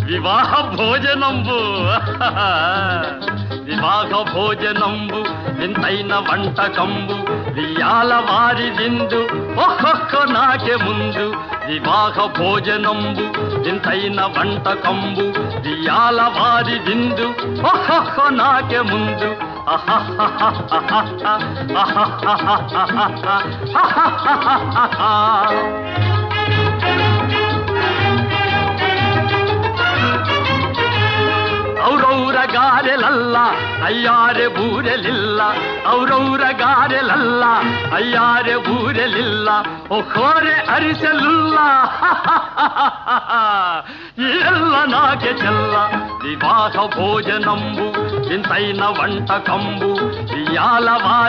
వివాహ భోజనంబు వివాహ భోజనంబు వింతైన వంటకంబు వియాల వారి విందు ఒక్కొక్క నాకే ముందు వివాహ భోజనంబు వింతైన వంటకంబు వియాల వారి విందు ఒక్కొక్క నాకే ముందు ಔರೌರ ಗಾರೆಲಲ್ಲ ಅಯ್ಯಾರೆ ಬೂರೆಲಿಲ್ಲ ಔರೌರ ಗಾರೆಲಲ್ಲ ಅಯ್ಯಾರೆ ಬೂರೆಲಿಲ್ಲ ಒಕ್ಕೋರೆ ಅರಿಸಲಿಲ್ಲ ಎಲ್ಲ ನಾಗೆ ಚೆಲ್ಲ ವಿವಾಹ ಭೋಜನಂಬು ಇಂತೈನ ವಂಟಕಂಬು ಇಯಾಲವಾರ